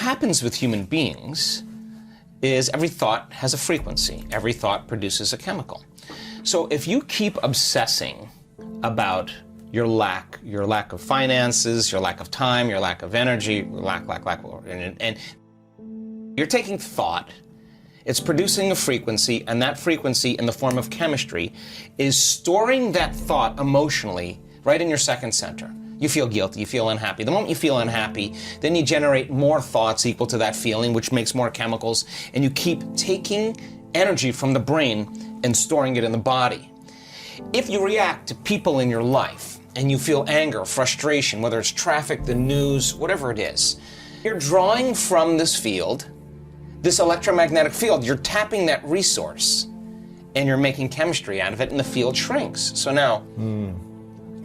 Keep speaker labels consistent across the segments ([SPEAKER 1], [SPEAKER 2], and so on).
[SPEAKER 1] happens with human beings is every thought has a frequency. Every thought produces a chemical. So if you keep obsessing about your lack of finances, your lack of time, your lack of energy, and you're taking thought, it's producing a frequency, and that frequency in the form of chemistry is storing that thought emotionally right in your second center. You feel guilty, you feel unhappy. The moment you feel unhappy, then you generate more thoughts equal to that feeling, which makes more chemicals, and you keep taking energy from the brain and storing it in the body. If you react to people in your life and you feel anger, frustration, whether it's traffic, the news, whatever it is, you're drawing from this field, this electromagnetic field, you're tapping that resource and you're making chemistry out of it and the field shrinks. So now,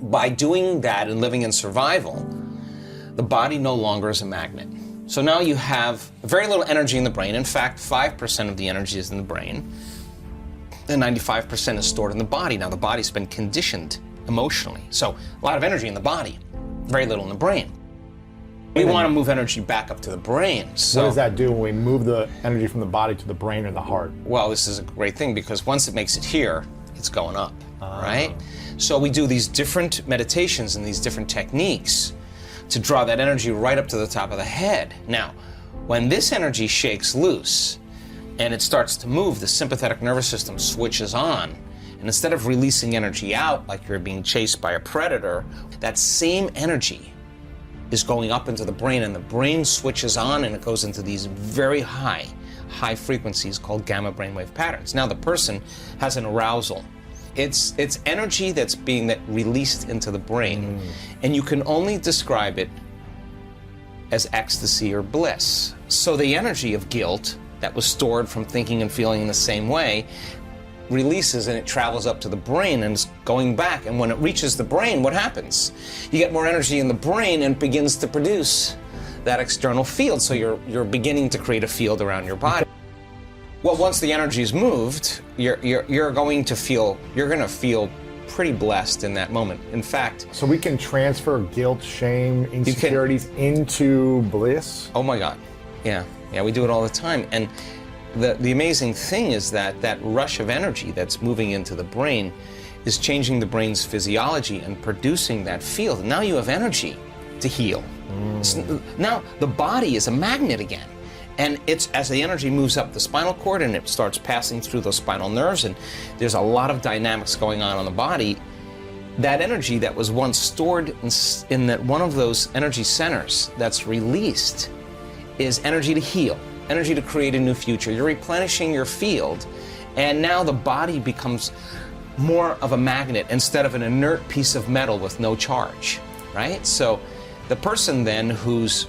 [SPEAKER 1] by doing that and living in survival, the body no longer is a magnet. So now you have very little energy in the brain. In fact, 5% of the energy is in the brain, and 95% is stored in the body. Now the body's been conditioned emotionally. So a lot of energy in the body, very little in the brain. We want to move energy back up to the brain. So
[SPEAKER 2] what does that do when we move the energy from the body to the brain or the heart?
[SPEAKER 1] Well, this is a great thing because once it makes it here, it's going up, right? So we do these different meditations and these different techniques to draw that energy right up to the top of the head. Now, when this energy shakes loose and it starts to move, the sympathetic nervous system switches on. And instead of releasing energy out like you're being chased by a predator, that same energy is going up into the brain, and the brain switches on and it goes into these very high frequencies called gamma brainwave patterns. Now the person has an arousal. It's energy that's being released into the brain, and you can only describe it as ecstasy or bliss. So the energy of guilt that was stored from thinking and feeling in the same way releases and it travels up to the brain and is going back. And when it reaches the brain, what happens? You get more energy in the brain and it begins to produce that external field. So you're beginning to create a field around your body. Well, once the energy is moved, you're going to feel pretty blessed in that moment. In fact,
[SPEAKER 2] so we can transfer guilt, shame, insecurities into bliss?
[SPEAKER 1] Oh my God. Yeah, we do it all the time. And the amazing thing is that rush of energy that's moving into the brain is changing the brain's physiology and producing that field. Now you have energy to heal. Now the body is a magnet again. And it's as the energy moves up the spinal cord and it starts passing through those spinal nerves, and there's a lot of dynamics going on the body, that energy that was once stored in that one of those energy centers that's released is energy to heal, energy to create a new future. You're replenishing your field, and now the body becomes more of a magnet instead of an inert piece of metal with no charge, right? So the person then who's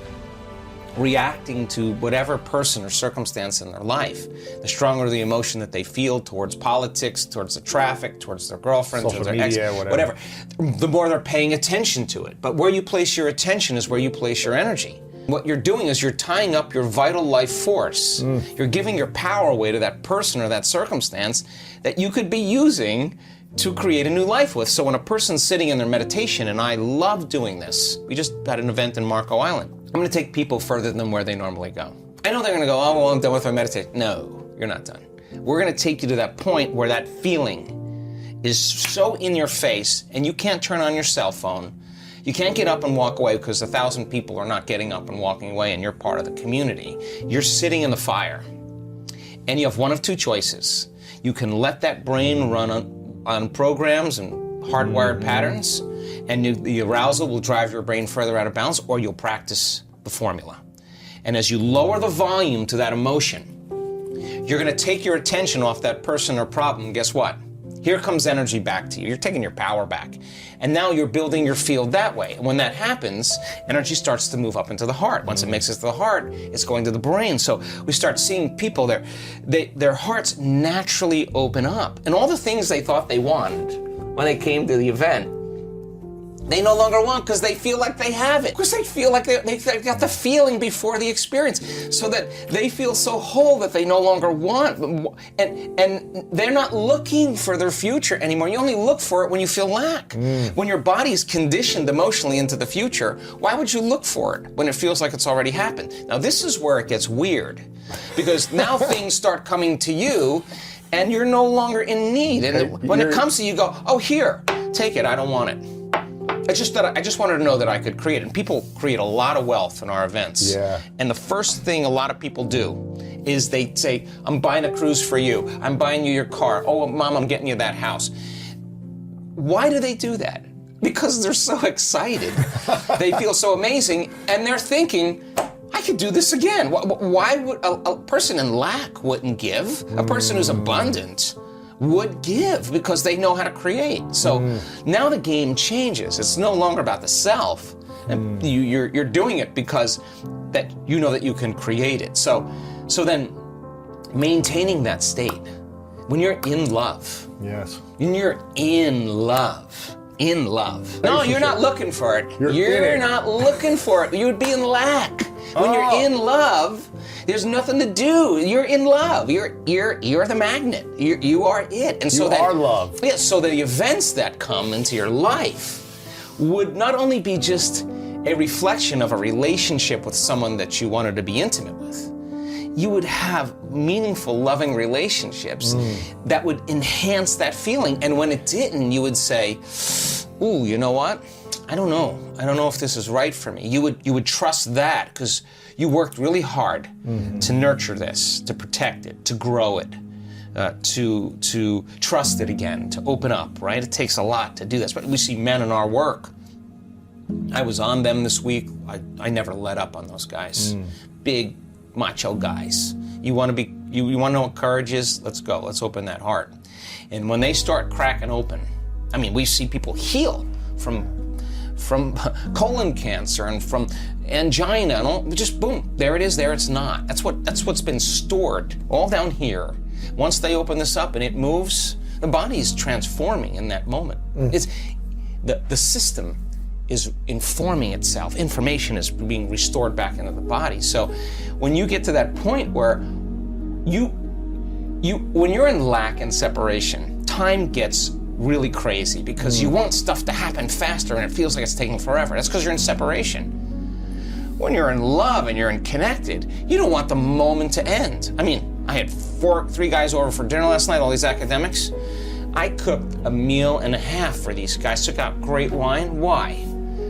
[SPEAKER 1] reacting to whatever person or circumstance in their life, the stronger the emotion that they feel towards politics, towards the traffic, towards their girlfriend,
[SPEAKER 2] social
[SPEAKER 1] towards their
[SPEAKER 2] media,
[SPEAKER 1] ex, whatever, the more they're paying attention to it. But where you place your attention is where you place your energy. What you're doing is you're tying up your vital life force. You're giving your power away to that person or that circumstance that you could be using to create a new life with. So when a person's sitting in their meditation, and I love doing this, we just had an event in Marco Island. I'm going to take people further than where they normally go. I know they're going to go, oh, well, I'm done with my meditation. No, you're not done. We're going to take you to that point where that feeling is so in your face and you can't turn on your cell phone. You can't get up and walk away because 1,000 people are not getting up and walking away and you're part of the community. You're sitting in the fire and you have one of two choices. You can let that brain run on programs and hardwired patterns, and the arousal will drive your brain further out of balance, or you'll practice the formula. And as you lower the volume to that emotion, you're going to take your attention off that person or problem. Guess what? Here comes energy back to you. You're taking your power back. And now you're building your field that way. And when that happens, energy starts to move up into the heart. Once it makes it to the heart, it's going to the brain. So we start seeing people, their hearts naturally open up. And all the things they thought they wanted when they came to the event They no longer want because they feel like they have it. Because they feel like they got the feeling before the experience, so that they feel so whole that they no longer want. And they're not looking for their future anymore. You only look for it when you feel lack. When your body's conditioned emotionally into the future, why would you look for it when it feels like it's already happened? Now, this is where it gets weird, because now things start coming to you and you're no longer in need. And when it comes to you, go, oh, here, take it, I don't want it. It's just that I just wanted to know that I could create it. And people create a lot of wealth in our events.
[SPEAKER 2] Yeah.
[SPEAKER 1] And the first thing a lot of people do is they say, I'm buying a cruise for you. I'm buying you your car. Oh, Mom, I'm getting you that house. Why do they do that? Because they're so excited. They feel so amazing, and they're thinking, I could do this again. Why would a person in lack wouldn't give? A person who's abundant would give, because they know how to create. So now the game changes. It's no longer about the self. And you're doing it because that you know that you can create it. So then maintaining that state, when you're in love.
[SPEAKER 2] Yes.
[SPEAKER 1] When you're in love. In love. No, you're not looking for it.
[SPEAKER 2] You're
[SPEAKER 1] not looking for it. You would be in lack. When you're in love, there's nothing to do. You're in love. You're the magnet. You are it. And so
[SPEAKER 2] you are love.
[SPEAKER 1] Yeah, so the events that come into your life would not only be just a reflection of a relationship with someone that you wanted to be intimate with. You would have meaningful, loving relationships that would enhance that feeling. And when it didn't, you would say, ooh, you know what? I don't know. I don't know if this is right for me. You would trust that because you worked really hard to nurture this, to protect it, to grow it, to trust it again, to open up, right? It takes a lot to do this. But we see men in our work. I was on them this week. I never let up on those guys. Big, macho guys. You want to know what courage is? Let's go. Let's open that heart. And when they start cracking open, I mean, we see people heal from colon cancer and from angina and all. Just boom, there it is. There it's not. That's what's been stored all down here. Once they open this up and it moves, the body's transforming in that moment. It's the system is informing itself. Information is being restored back into the body. So when you get to that point where when you're in lack and separation, time gets really crazy because you want stuff to happen faster and it feels like it's taking forever. That's because you're in separation. When you're in love and you're connected, you don't want the moment to end. I mean, I had 3 guys over for dinner last night, all these academics. I cooked a meal and a half for these guys, took out great wine. Why?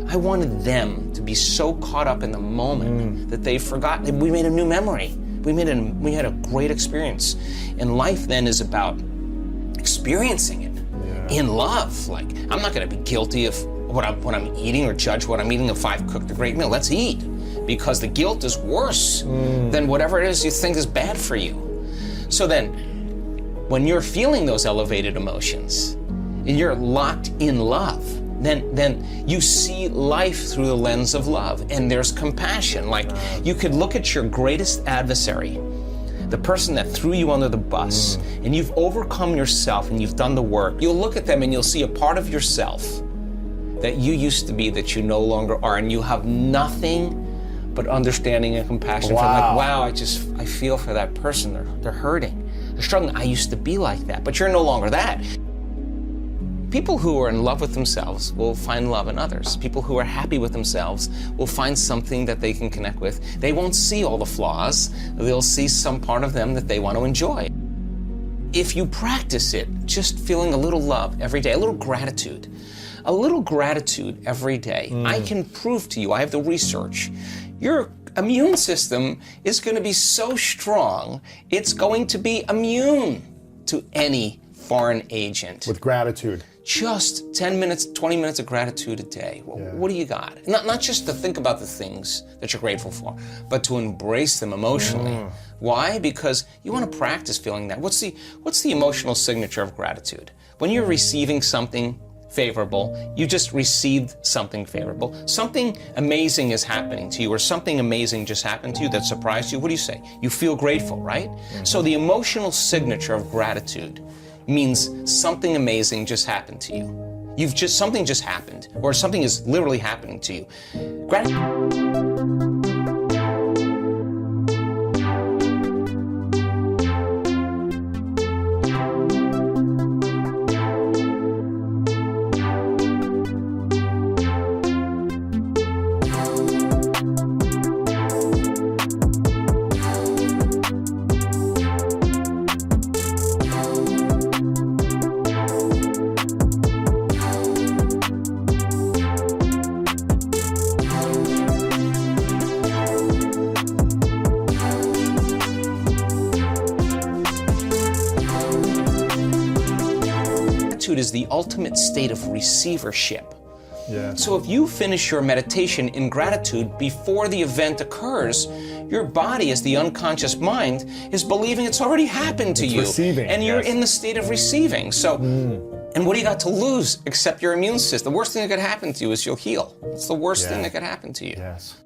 [SPEAKER 1] I wanted them to be so caught up in the moment that they forgot. We made a new memory. We had a great experience. And life then is about experiencing it in love. Like, I'm not going to be guilty of what I'm eating or judge what I'm eating if I've cooked a great meal. Let's eat. Because the guilt is worse than whatever it is you think is bad for you. So then, when you're feeling those elevated emotions and you're locked in love, then you see life through the lens of love, and there's compassion. Like, you could look at your greatest adversary, the person that threw you under the bus, and you've overcome yourself and you've done the work. You'll look at them and you'll see a part of yourself that you used to be that you no longer are, and you have nothing but understanding and compassion for them. Like, wow, I feel for that person. They're hurting. They're struggling. I used to be like that, but you're no longer that. People who are in love with themselves will find love in others. People who are happy with themselves will find something that they can connect with. They won't see all the flaws. They'll see some part of them that they want to enjoy. If you practice it, just feeling a little love every day, a little gratitude every day, I can prove to you, I have the research, your immune system is going to be so strong, it's going to be immune to any foreign agent.
[SPEAKER 2] With gratitude.
[SPEAKER 1] Just 10 minutes, 20 minutes of gratitude a day. What do you got? Not just to think about the things that you're grateful for, but to embrace them emotionally. Why? Because you want to practice feeling that. What's the emotional signature of gratitude? When you're receiving something favorable, you just received something favorable. Something amazing is happening to you, or something amazing just happened to you that surprised you. What do you say? You feel grateful, right? So the emotional signature of gratitude means something amazing just happened to you. Something just happened, or something is literally happening to you. Gratitude is the ultimate state of receivership.
[SPEAKER 2] Yeah.
[SPEAKER 1] So if you finish your meditation in gratitude before the event occurs, your body, as the unconscious mind, is believing it's already happened to you.
[SPEAKER 2] Receiving,
[SPEAKER 1] and you're
[SPEAKER 2] yes.
[SPEAKER 1] in the state of receiving. So, and what do you got to lose except your immune system? The worst thing that could happen to you is you'll heal. It's the worst thing that could happen to you.
[SPEAKER 2] Yes.